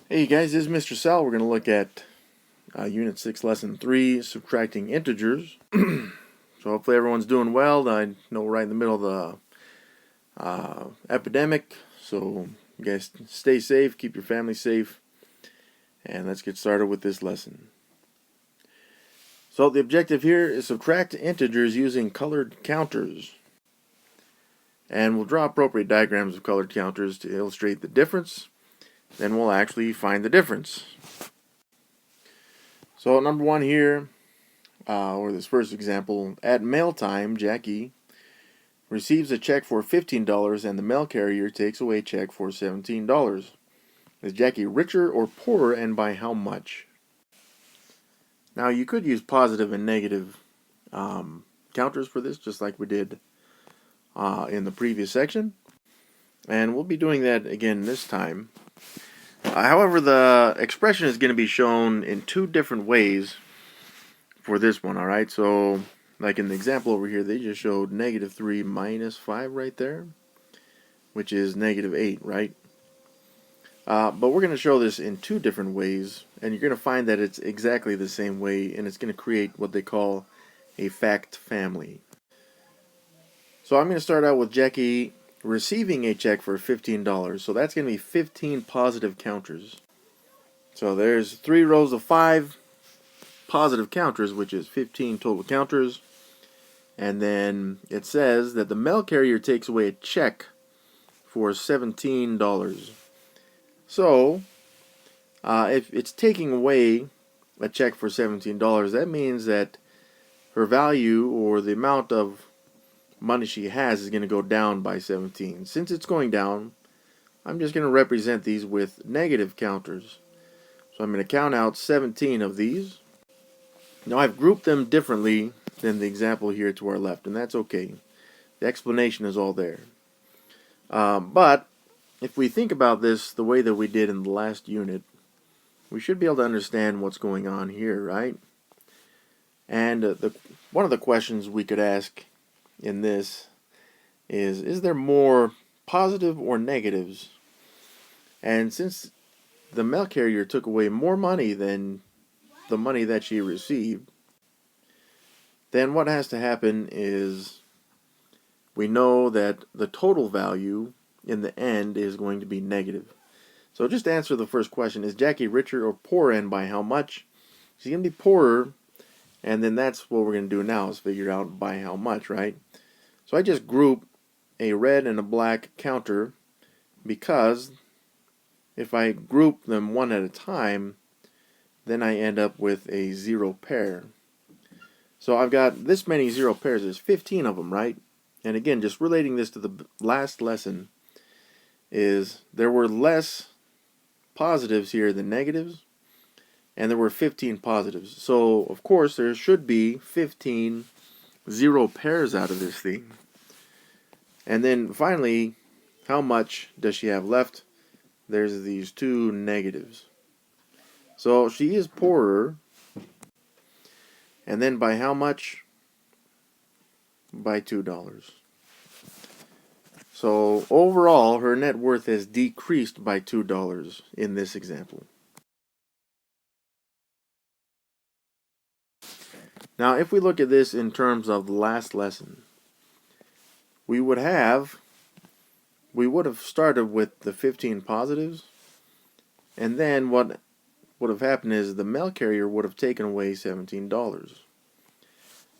Hey guys, this is Mr. Sal. We're going to look at Unit 6, Lesson 3, Subtracting Integers. So hopefully everyone's doing well. I know we're right in the middle of the epidemic, so you guys stay safe, keep your family safe, and let's get started with this lesson. So the objective here is subtract integers using colored counters. And we'll draw appropriate diagrams of colored counters to illustrate the difference. Then we'll actually find the difference. So number one here, or this first example, at mail time, Jackie receives a check for $15 and the mail carrier takes away a check for $17. Is Jackie richer or poorer, and by how much? Now you could use positive and negative counters for this, just like we did in the previous section. And we'll be doing that again this time. However, the expression is going to be shown in two different ways for this one, alright? So, like in the example over here, they just showed negative 3 minus 5 right there, which is negative 8, right? But we're going to show this in two different ways, and you're going to find that it's exactly the same way, and it's going to create what they call a fact family. So I'm going to start out with Jackie receiving a check for $15. So that's going to be 15 positive counters. So there's 3 rows of 5 positive counters, which is 15 total counters. And then it says that the mail carrier takes away a check for $17. So if it's taking away a check for $17, that means that her value, or the amount of money she has, is going to go down by 17. Since it's going down, I'm just going to represent these with negative counters. So I'm going to count out 17 of these. Now I've grouped them differently than the example here to our left, and that's okay. The explanation is all there. But if we think about this the way that we did in the last unit, we should be able to understand what's going on here, right? And one of the questions we could ask in this is there more positive or negatives? And since the mail carrier took away more money than the money that she received, then what has to happen is we know that the total value in the end is going to be negative. So just to answer the first question, is Jackie richer or poorer, and by how much? She's going to be poorer, and then that's what we're going to do now, is figure out by how much, right? So I just group a red and a black counter, because if I group them one at a time, then I end up with a 0 pair. So I've got this many 0 pairs. There's 15 of them, right? And again, just relating this to the last lesson, is there were less positives here than negatives, and there were 15 positives. So, of course, there should be 15 0 pairs out of this thing. And then finally, how much does she have left? There's these 2 negatives. So she is poorer. And then by how much? By $2. So overall, her net worth has decreased by $2 in this example. Now, if we look at this in terms of the last lesson, we would have started with the 15 positives, and then what would have happened is the mail carrier would have taken away $17.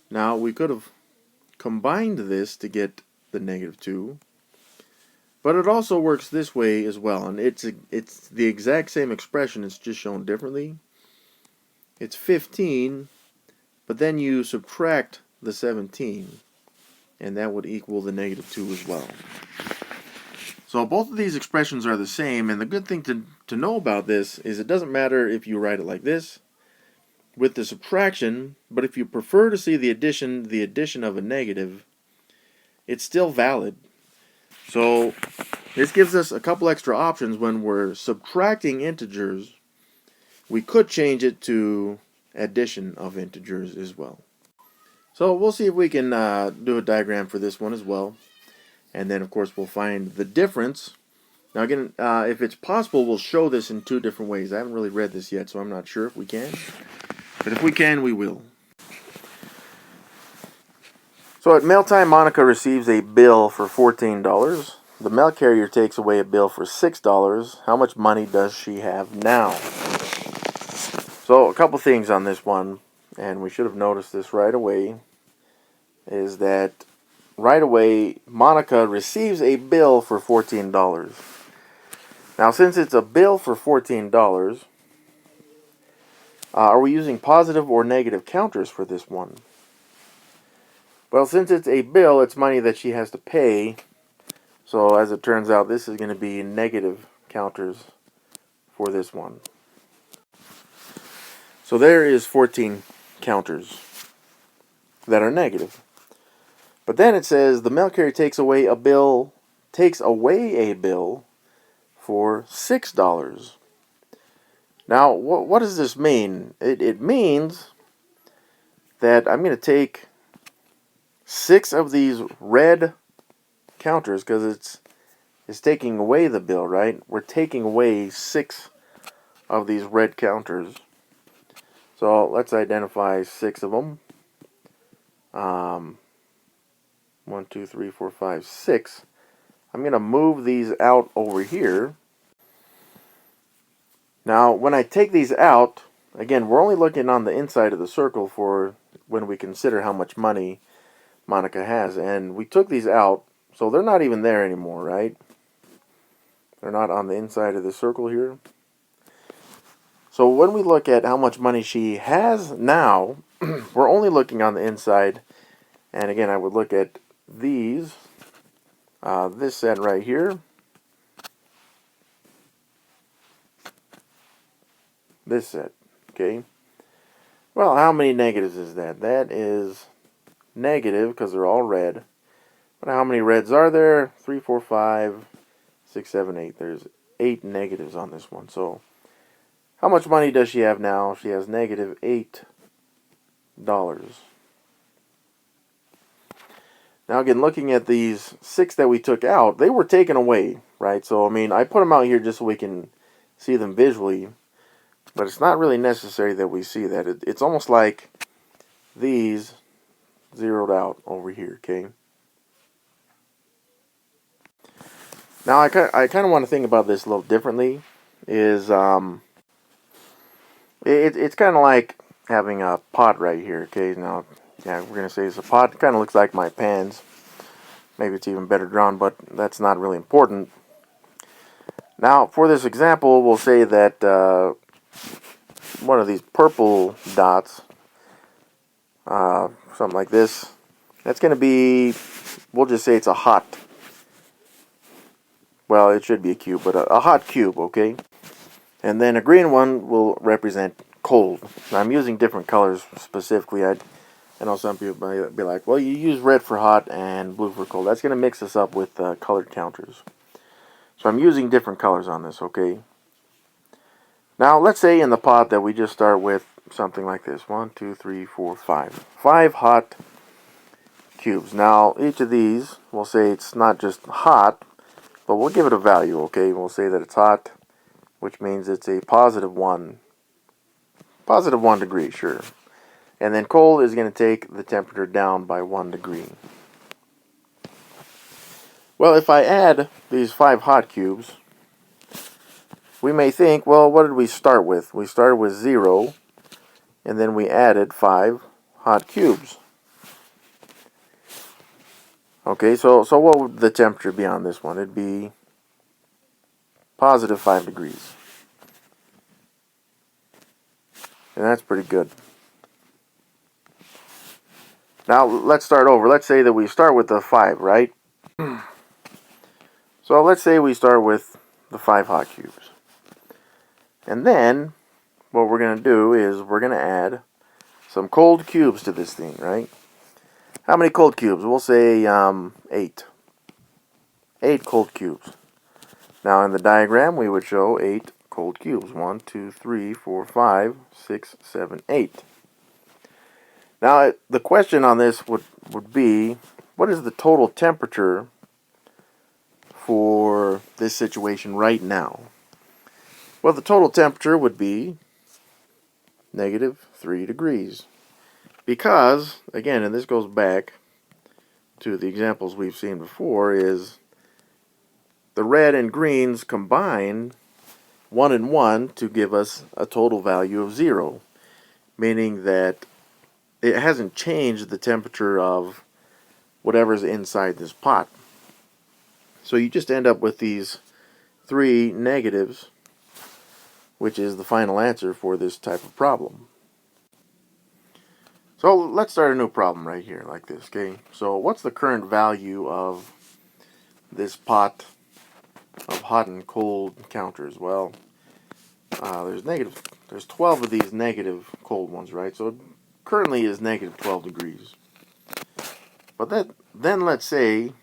Now, we could have combined this to get the negative 2, but it also works this way as well, and it's the exact same expression, it's just shown differently. It's 15, but then you subtract the 17, and that would equal the negative 2 as well. So both of these expressions are the same, and the good thing to know about this is it doesn't matter if you write it like this with the subtraction, but if you prefer to see the addition of a negative, it's still valid. So this gives us a couple extra options when we're subtracting integers. We could change it to addition of integers as well. So we'll see if we can do a diagram for this one as well. And then, of course, we'll find the difference Now again, if it's possible, we'll show this in two different ways. I haven't really read this yet, so I'm not sure if we can. But if we can, we will. So at mail time, Monica receives a bill for $14. The mail carrier takes away a bill for $6. How much money does she have now? So a couple things on this one, and we should have noticed this right away, is that right away, Monica receives a bill for $14. Now, since it's a bill for $14, are we using positive or negative counters for this one? Well, since it's a bill, it's money that she has to pay. So, as it turns out, this is going to be negative counters for this one. So, there is 14 counters that are negative. But then it says the mail carrier takes away a bill for $6. Now, what does this mean? It means that I'm going to take 6 of these red counters, because it's taking away the bill, right? We're taking away 6 of these red counters. So let's identify 6 of them. 1, 2, 3, 4, 5, 6. I'm going to move these out over here. Now, when I take these out, again, we're only looking on the inside of the circle for when we consider how much money Monica has. And we took these out, so they're not even there anymore, right? They're not on the inside of the circle here. So when we look at how much money she has now, we're only looking on the inside. And again, I would look at these, this set right here, this set, okay? Well, how many negatives is that? That is negative, because they're all red. But how many reds are there? 3, 4, 5, 6, 7, 8. There's 8 negatives on this one. So how much money does she have now? She has negative $8. Now again, looking at these 6 that we took out, they were taken away, right? So I mean, I put them out here just so we can see them visually. But it's not really necessary that we see that. It's almost like these zeroed out over here, okay? Now, I kind of want to think about this a little differently. It's kind of like having a pot right here, okay? Now, yeah, we're going to say it's a pot. It kind of looks like my pans. Maybe it's even better drawn, but that's not really important. Now, for this example, we'll say that one of these purple dots, something like this, that's going to be, we'll just say it's a hot, well, it should be a cube, but a hot cube, okay? And then a green one will represent cold. Now, I'm using different colors specifically. I know some people might be like, well, you use red for hot and blue for cold. That's going to mix us up with colored counters. So I'm using different colors on this, okay? Now, let's say in the pot that we just start with something like this. 1, 2, 3, 4, 5. 5 hot cubes. Now, each of these, we'll say it's not just hot, but we'll give it a value, okay? We'll say that it's hot, which means it's a positive 1 degree, sure. And then cold is going to take the temperature down by 1 degree. Well, if I add these 5 hot cubes, we may think, well, what did we start with? We started with 0, and then we added 5 hot cubes. Okay, so what would the temperature be on this one? It'd be positive 5 degrees. And that's pretty good. Now, let's start over. Let's say that we start with the 5, right? So let's say we start with the 5 hot cubes. And then, what we're going to do is we're going to add some cold cubes to this thing, right? How many cold cubes? We'll say 8. 8 cold cubes. Now, in the diagram, we would show 8 cold cubes. 1, 2, 3, 4, 5, 6, 7, 8. Now, the question on this would be, what is the total temperature for this situation right now? Well, the total temperature would be -3 degrees. Because, again, and this goes back to the examples we've seen before, is the red and greens combine 1 and 1 to give us a total value of 0, meaning that it hasn't changed the temperature of whatever's inside this pot. So you just end up with these 3 negatives, which is the final answer for this type of problem. So let's start a new problem right here like this, okay? So what's the current value of this pot of hot and cold counters? Well, there's 12 of these negative cold ones, right? So it currently is -12 degrees. But then let's say,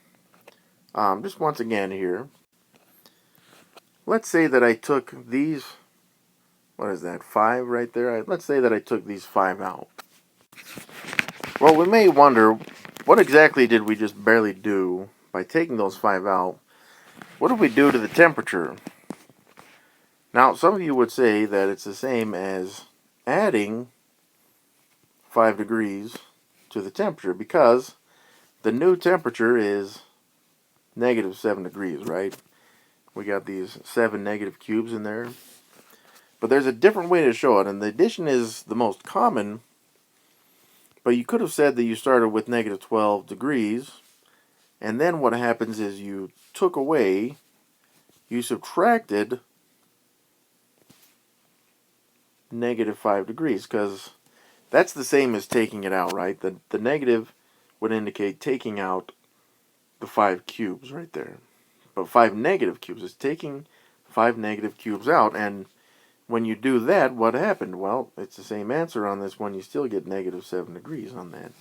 just once again here, let's say that I took these, what is that, 5 right there? Let's say that I took these 5 out. Well, we may wonder, what exactly did we just barely do by taking those 5 out? What did we do to the temperature? Now, some of you would say that it's the same as adding 5 degrees to the temperature, because the new temperature is -7 degrees, right? We got these 7 negative cubes in there. But there's a different way to show it, and the addition is the most common. But you could have said that you started with -12 degrees, and then what happens is you subtracted -5 degrees, because that's the same as taking it out, right? The negative would indicate taking out the 5 cubes right there. But 5 negative cubes is taking 5 negative cubes out, and when you do that, what happened? Well, it's the same answer on this one. You still get -7 degrees on that.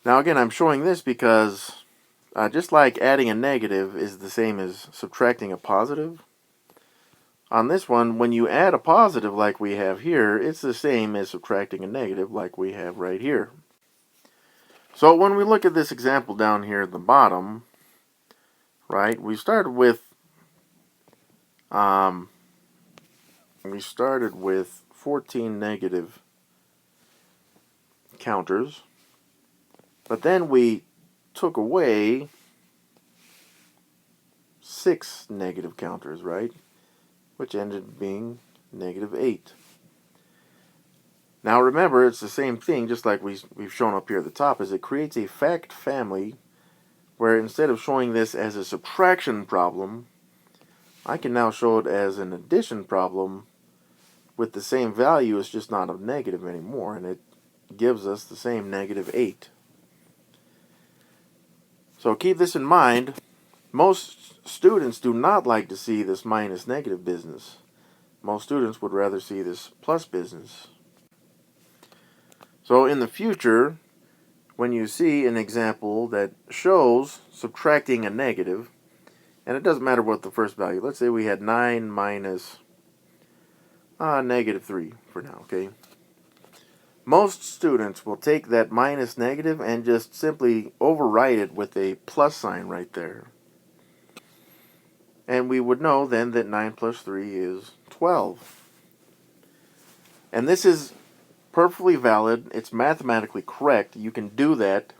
Now again, I'm showing this because just like adding a negative is the same as subtracting a positive, on this one, when you add a positive like we have here, it's the same as subtracting a negative like we have right here. So when we look at this example down here at the bottom, right, we started with 14 negative counters, but then we took away 6 negative counters, right, which ended up being -8. Now remember, it's the same thing, just like we've shown up here at the top, is it creates a fact family where instead of showing this as a subtraction problem, I can now show it as an addition problem with the same value. It's just not a negative anymore, and it gives us the same -8. So keep this in mind. Most students do not like to see this minus negative business. Most students would rather see this plus business. So in the future, when you see an example that shows subtracting a negative, and it doesn't matter what the first value, let's say we had 9 minus -3 for now, okay? Most students will take that minus negative and just simply overwrite it with a plus sign right there. And we would know then that 9 plus 3 is 12. And this is perfectly valid. It's mathematically correct. You can do that.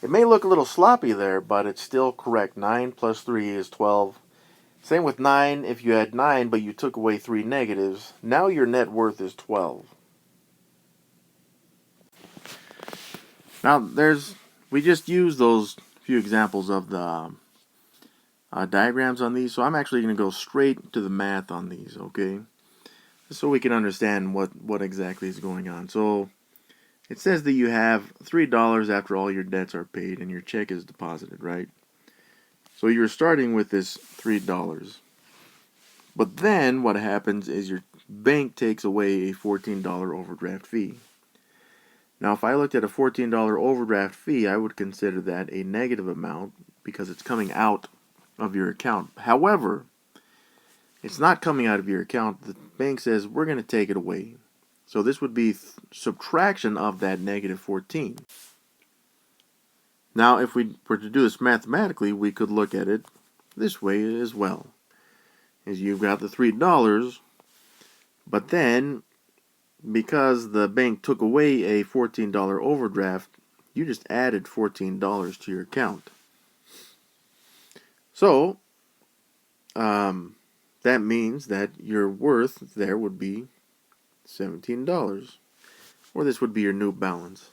It may look a little sloppy there, but it's still correct. 9 plus 3 is 12. Same with 9. If you had 9, but you took away 3 negatives, now your net worth is 12. Now, we just used those few examples of the diagrams on these, so I'm actually going to go straight to the math on these, okay? So we can understand what exactly is going on. So it says that you have $3 after all your debts are paid and your check is deposited, right? So you're starting with this $3. But then what happens is your bank takes away a $14 overdraft fee. Now if I looked at a $14 overdraft fee, I would consider that a negative amount because it's coming out of your account. However, it's not coming out of your account. The bank says, we're going to take it away. So this would be subtraction of that -14. Now, if we were to do this mathematically, we could look at it this way as well. Is you've got the $3, but then because the bank took away a $14 overdraft, you just added $14 to your account. So, that means that your worth there would be $17, or this would be your new balance.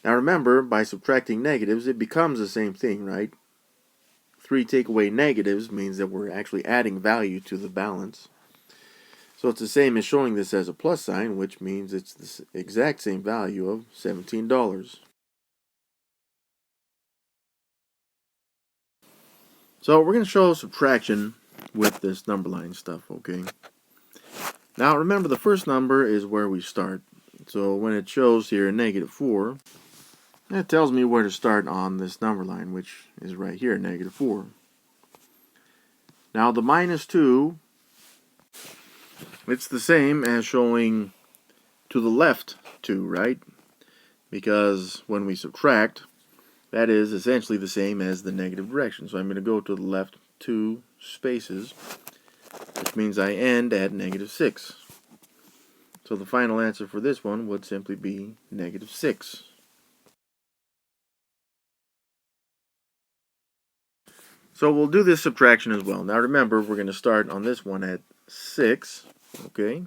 Now remember, by subtracting negatives, it becomes the same thing, right? 3 take away negatives means that we're actually adding value to the balance. So it's the same as showing this as a plus sign, which means it's the exact same value of $17. So we're going to show subtraction with this number line stuff, okay? Now remember, the first number is where we start. So when it shows here -4, that tells me where to start on this number line, which is right here, -4. Now the -2, it's the same as showing to the left 2, right? Because when we subtract, that is essentially the same as the negative direction. So I'm going to go to the left 2 spaces, which means I end at -6. So the final answer for this one would simply be -6. So we'll do this subtraction as well. Now remember, we're going to start on this one at 6, okay?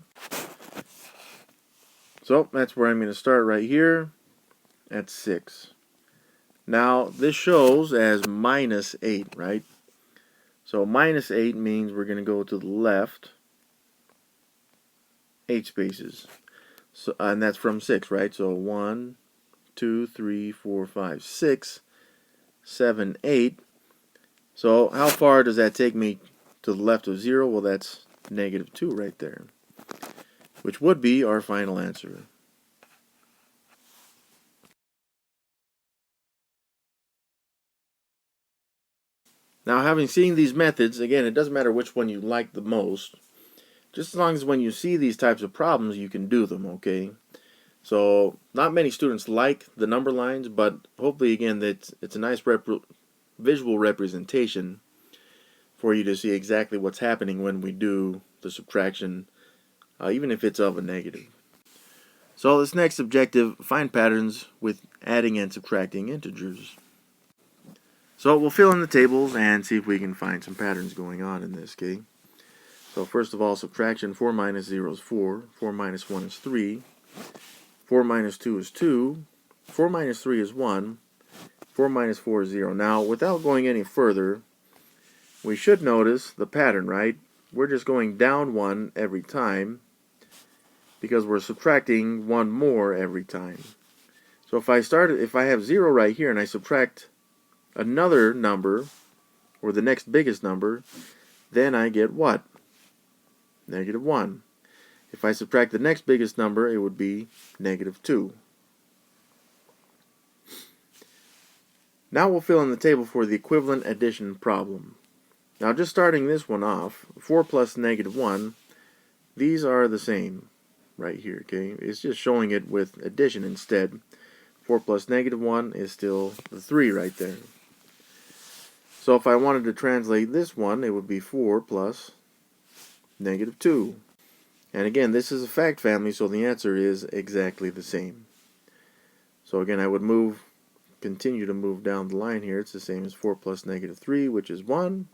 So that's where I'm going to start right here at 6. Now this shows as -8, right? So -8 means we're going to go to the left 8 spaces. So, and that's from 6, right? So 1, 2, 3, 4, 5, 6, 7, 8. So how far does that take me to the left of 0? Well, that's -2 right there, which would be our final answer. Now, having seen these methods, again, it doesn't matter which one you like the most, just as long as when you see these types of problems, you can do them, okay? So, not many students like the number lines, but hopefully, again, it's a nice visual representation for you to see exactly what's happening when we do the subtraction, even if it's of a negative. So, this next objective, find patterns with adding and subtracting integers. So we'll fill in the tables and see if we can find some patterns going on in this, okay? So first of all, subtraction, 4 minus 0 is 4, 4 minus 1 is 3, 4 minus 2 is 2, 4 minus 3 is 1, 4 minus 4 is 0. Now, without going any further, we should notice the pattern, right? We're just going down 1 every time because we're subtracting 1 more every time. So if I have 0 right here and I subtract another number, or the next biggest number, then I get what? -1. If I subtract the next biggest number, it would be -2. Now we'll fill in the table for the equivalent addition problem. Now just starting this one off, 4 plus -1, these are the same right here, okay? It's just showing it with addition instead. 4 plus -1 is still the 3 right there. So if I wanted to translate this one, it would be 4 plus -2. And again, this is a fact family, so the answer is exactly the same. So again, I would continue to move down the line here. It's the same as 4 plus -3, which is 1.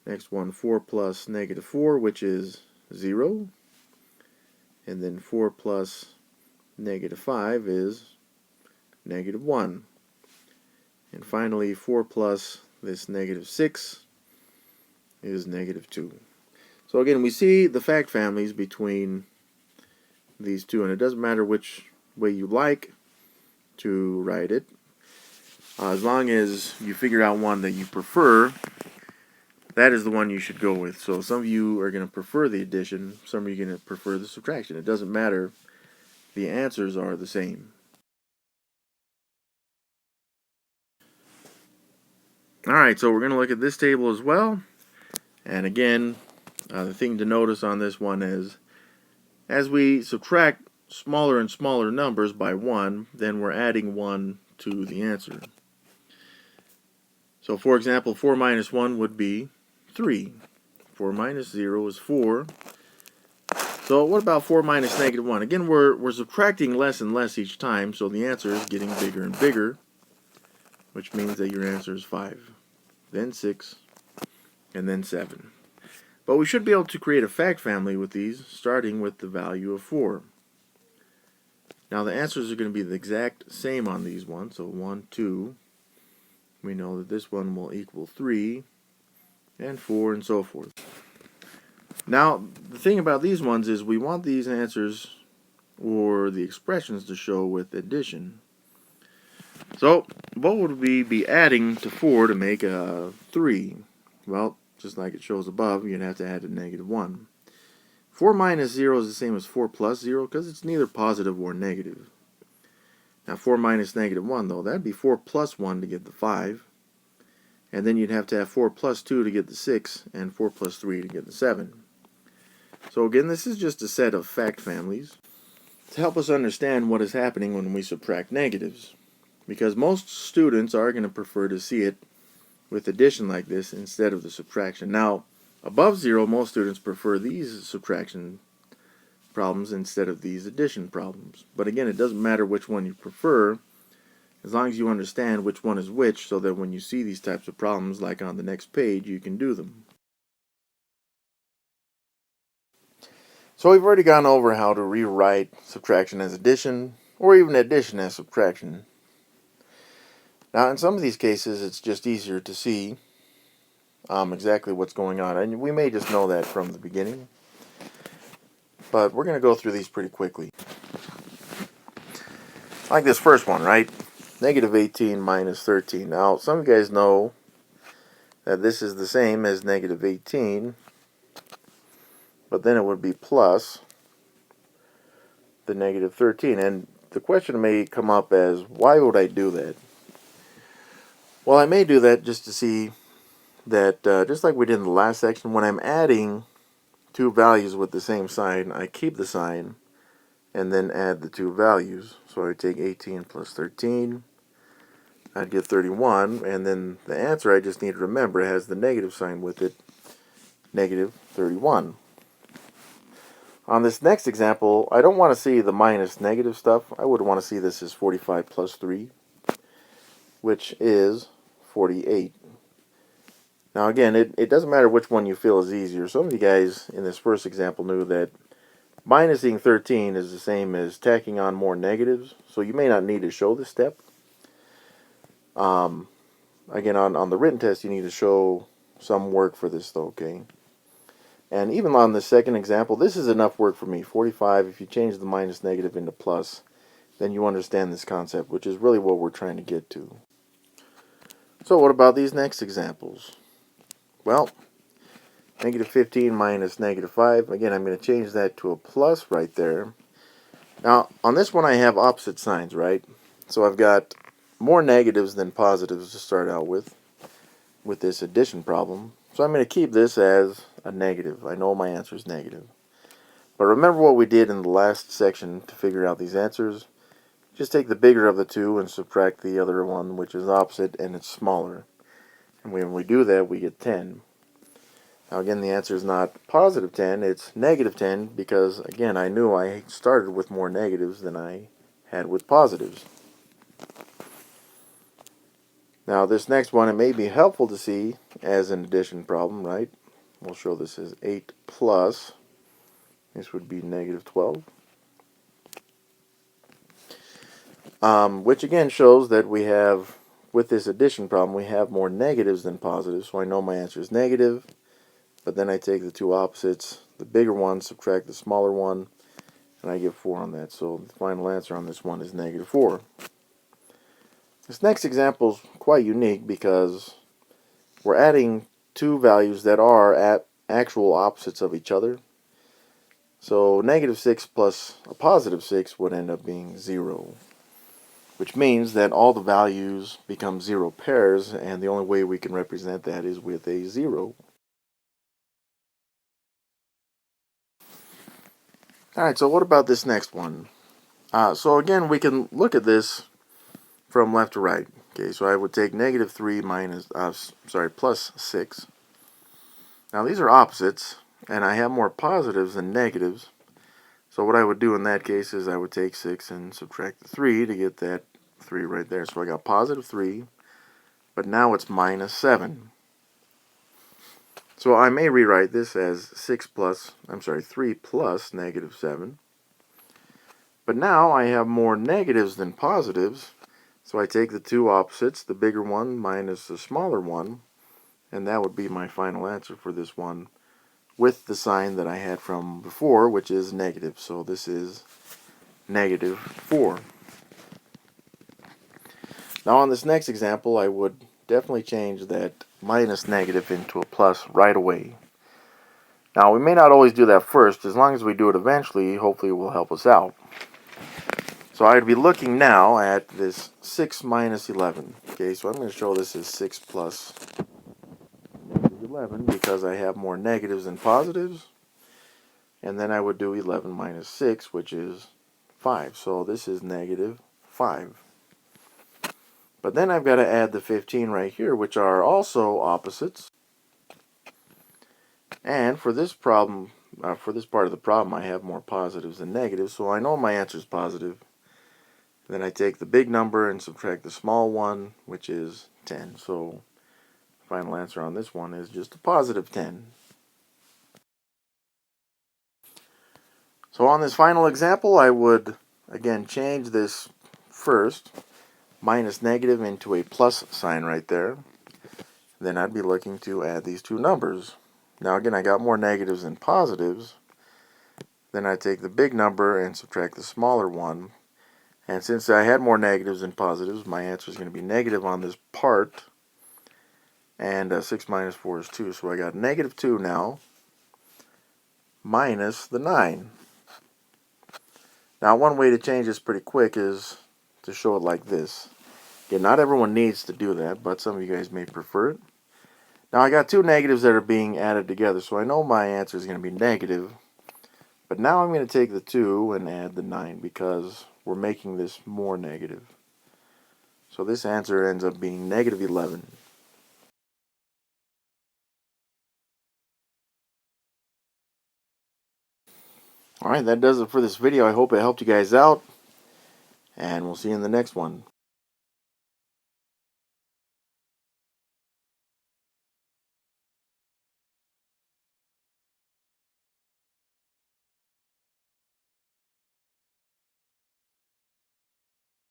Next one, 4 plus -4, which is 0. And then 4 plus -5 is -1. And finally, 4 plus this -6 is -2. So again, we see the fact families between these two, and it doesn't matter which way you like to write it. As long as you figure out one that you prefer, that is the one you should go with. So some of you are going to prefer the addition, some of you are going to prefer the subtraction. It doesn't matter. The answers are the same. Alright, so we're going to look at this table as well. And again, the thing to notice on this one is, as we subtract smaller and smaller numbers by 1, then we're adding 1 to the answer. So for example, 4 minus 1 would be 3. 4 minus 0 is 4. So what about 4 minus negative 1? Again, we're subtracting less and less each time, so the answer is getting bigger and bigger, which means that your answer is 5, then 6, and then 7. But we should be able to create a fact family with these, starting with the value of 4. Now the answers are going to be the exact same on these ones, so 1, 2. We know that this one will equal 3, and 4, and so forth. Now, the thing about these ones is we want these answers or the expressions to show with addition. So, what would we be adding to 4 to make a 3? Well, just like it shows above, you'd have to add a negative 1. 4 minus 0 is the same as 4 plus 0 because it's neither positive or negative. Now, 4 minus negative 1, though, that'd be 4 plus 1 to get the 5. And then you'd have to have 4 plus 2 to get the 6, and 4 plus 3 to get the 7. So again, this is just a set of fact families to help us understand what is happening when we subtract negatives. Because most students are going to prefer to see it with addition like this instead of the subtraction. Now, above 0, most students prefer these subtraction problems instead of these addition problems. But again, it doesn't matter which one you prefer, as long as you understand which one is which, so that when you see these types of problems, like on the next page, you can do them. So we've already gone over how to rewrite subtraction as addition, or even addition as subtraction. Now, in some of these cases, it's just easier to see exactly what's going on. And we may just know that from the beginning. But we're going to go through these pretty quickly. Like this first one, right? Negative 18 minus 13. Now, some of you guys know that this is the same as negative 18, but then it would be plus the negative 13. And the question may come up as, why would I do that? Well, I may do that just to see that, just like we did in the last section, when I'm adding two values with the same sign, I keep the sign and then add the two values. So I take 18 plus 13, I'd get 31, and then the answer, I just need to remember, has the negative sign with it, negative 31. On this next example, I don't want to see the minus negative stuff. I would want to see this as 45 plus 3, which is 48. Now again, it doesn't matter which one you feel is easier. Some of you guys in this first example knew that minusing 13 is the same as tacking on more negatives, so you may not need to show this step. Again, on the written test, you need to show some work for this though, okay? And even on the second example, this is enough work for me. 45, if you change the minus negative into plus, then you understand this concept, which is really what we're trying to get to. So what about these next examples? Well, negative 15 minus negative 5. Again, I'm going to change that to a plus right there. Now, on this one I have opposite signs, right? So I've got more negatives than positives to start out with this addition problem. So I'm going to keep this as a negative. I know my answer is negative. But remember what we did in the last section to figure out these answers. Just take the bigger of the two and subtract the other one, which is opposite, and it's smaller. And when we do that, we get 10. Now again, the answer is not positive 10, it's negative 10, because again, I knew I started with more negatives than I had with positives. Now this next one, it may be helpful to see as an addition problem, right? We'll show this as 8 plus, this would be negative 12. Which again shows that we have, with this addition problem, we have more negatives than positives, so I know my answer is negative. But then I take the two opposites, the bigger one, subtract the smaller one, and I get 4 on that. So the final answer on this one is negative 4. This next example is quite unique because we're adding two values that are at actual opposites of each other. So negative 6 plus a positive 6 would end up being 0. Which means that all the values become 0 pairs, and the only way we can represent that is with a 0. Alright, so what about this next one? So again, we can look at this from left to right. Okay, so I would take negative 3 plus 6. Now these are opposites, and I have more positives than negatives. So what I would do in that case is I would take 6 and subtract the 3 to get that 3 right there. So I got positive 3, but now it's minus 7. So I may rewrite this as 3 plus negative 7. But now I have more negatives than positives. So I take the two opposites, the bigger one minus the smaller one, and that would be my final answer for this one, with the sign that I had from before, which is negative. So this is negative 4. Now on this next example, I would definitely change that minus negative into a plus right away. Now we may not always do that first. As long as we do it eventually, hopefully it will help us out. So I'd be looking now at this 6 minus 11. Okay, so I'm going to show this as 6 plus 11 because I have more negatives than positives. And then I would do 11 minus 6, which is 5. So this is negative 5. But then I've got to add the 15 right here, which are also opposites. And for this problem, for this part of the problem, I have more positives than negatives, so I know my answer is positive. Then I take the big number and subtract the small one, which is 10. So the final answer on this one is just a positive 10. So on this final example, I would, again, change this first, minus negative, into a plus sign right there. Then I'd be looking to add these two numbers. Now again, I got more negatives than positives. Then I take the big number and subtract the smaller one. And since I had more negatives than positives, my answer is going to be negative on this part. And 6 minus 4 is 2. So I got negative 2 now, minus the 9. Now one way to change this pretty quick is to show it like this. Again, not everyone needs to do that, but some of you guys may prefer it. Now I got two negatives that are being added together, so I know my answer is going to be negative. But now I'm going to take the 2 and add the 9 because we're making this more negative. So this answer ends up being negative 11. Alright, that does it for this video. I hope it helped you guys out, and we'll see you in the next one.